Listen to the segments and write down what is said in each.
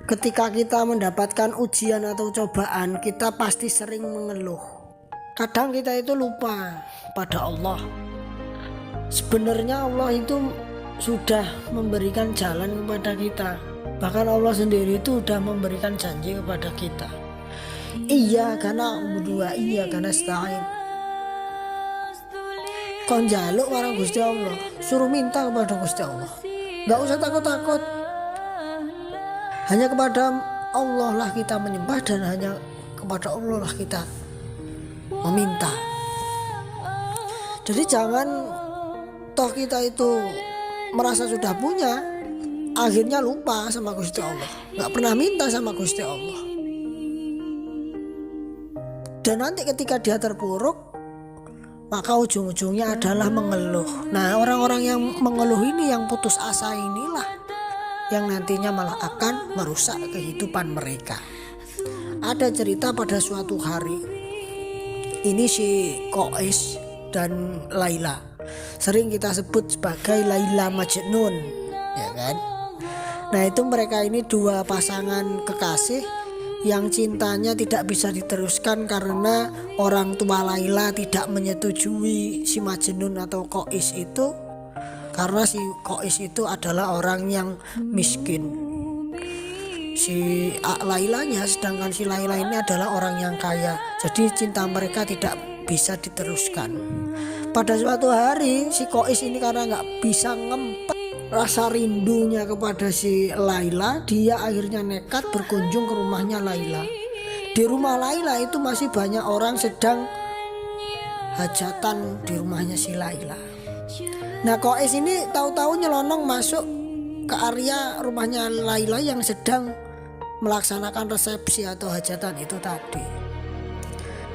Ketika kita mendapatkan ujian atau cobaan, kita pasti sering mengeluh. Kadang kita itu lupa pada Allah. Sebenarnya Allah itu sudah memberikan jalan kepada kita. Bahkan Allah sendiri itu sudah memberikan janji kepada kita. Iyyaka na'budu wa iyyaka nasta'in. Kon njaluk marang Gusti Allah, suruh minta kepada Gusti Allah. Enggak usah takut-takut. Hanya kepada Allah lah kita menyembah dan hanya kepada Allah lah kita meminta. Jadi jangan toh kita itu merasa sudah punya, akhirnya lupa sama Gusti Allah, nggak pernah minta sama Gusti Allah. Dan nanti ketika dia terpuruk, maka ujung-ujungnya adalah mengeluh. Nah, orang-orang yang mengeluh ini, yang putus asa inilah yang nantinya malah akan merusak kehidupan mereka. Ada cerita pada suatu hari, ini si Qais dan Laila, sering kita sebut sebagai Laila Majnun, ya kan? Nah, itu mereka ini dua pasangan kekasih yang cintanya tidak bisa diteruskan karena orang tua Laila tidak menyetujui si Majnun atau Qais itu, karena si Qais itu adalah orang yang miskin. Si Lailanya, sedangkan si Laila ini adalah orang yang kaya. Jadi cinta mereka tidak bisa diteruskan. Pada suatu hari si Qais ini karena nggak bisa ngempet rasa rindunya kepada si Laila, dia akhirnya nekat berkunjung ke rumahnya Laila. Di rumah Laila itu masih banyak orang sedang hajatan di rumahnya si Laila. Nah, Qais ini tahu-tahu nyelonong masuk ke area rumahnya Laila yang sedang melaksanakan resepsi atau hajatan itu tadi.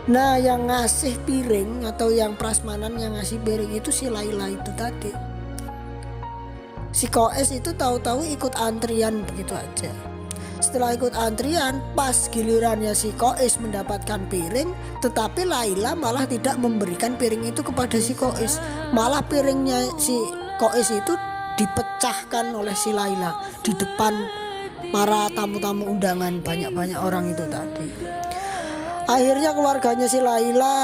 Nah, yang ngasih piring atau yang prasmanan yang ngasih piring itu si Laila itu tadi. Si Qais itu tahu-tahu ikut antrian begitu aja. Setelah ikut antrian, pas gilirannya si Qais mendapatkan piring, tetapi Laila malah tidak memberikan piring itu kepada si Qais. Malah piringnya si Qais itu dipecahkan oleh si Laila di depan para tamu-tamu undangan, banyak-banyak orang itu tadi. Akhirnya keluarganya si Laila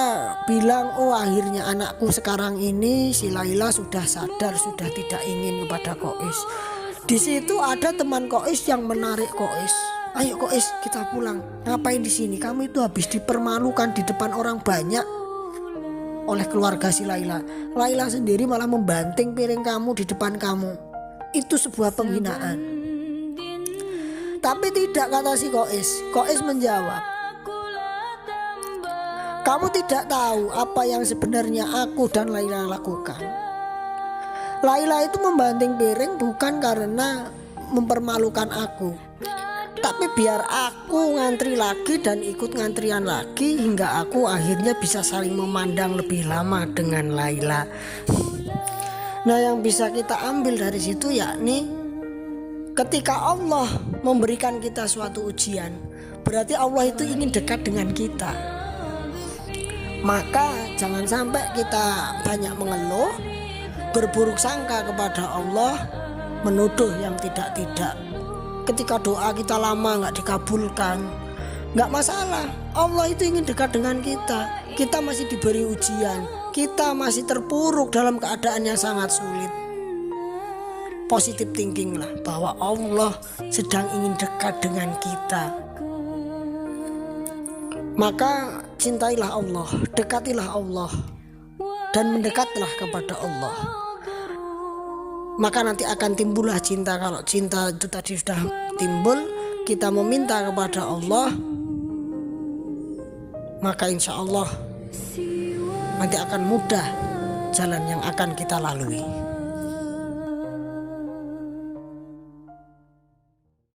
bilang, oh akhirnya anakku sekarang ini si Laila sudah sadar, sudah tidak ingin kepada Qais. Di situ ada teman Qais yang menarik Qais. Ayo Qais, kita pulang. Ngapain di sini? Kamu itu habis dipermalukan di depan orang banyak oleh keluarga si Laila. Laila sendiri malah membanting piring kamu di depan kamu. Itu sebuah penghinaan. Tapi tidak, kata si Qais. Qais menjawab, kamu tidak tahu apa yang sebenarnya aku dan Laila lakukan. Laila itu membanting piring bukan karena mempermalukan aku, tapi biar aku ngantri lagi dan ikut ngantrian lagi hingga aku akhirnya bisa saling memandang lebih lama dengan Laila. Nah, yang bisa kita ambil dari situ yakni ketika Allah memberikan kita suatu ujian, berarti Allah itu ingin dekat dengan kita. Maka jangan sampai kita banyak mengeluh, berburuk sangka kepada Allah, menuduh yang tidak-tidak. Ketika doa kita lama nggak dikabulkan, nggak masalah. Allah itu ingin dekat dengan kita. Kita masih diberi ujian, kita masih terpuruk dalam keadaan yang sangat sulit. Positive thinking lah bahwa Allah sedang ingin dekat dengan kita. Maka cintailah Allah, dekatilah Allah, dan mendekatlah kepada Allah. Maka nanti akan timbullah cinta. Kalau cinta itu tadi sudah timbul, kita meminta kepada Allah, maka insya Allah nanti akan mudah jalan yang akan kita lalui.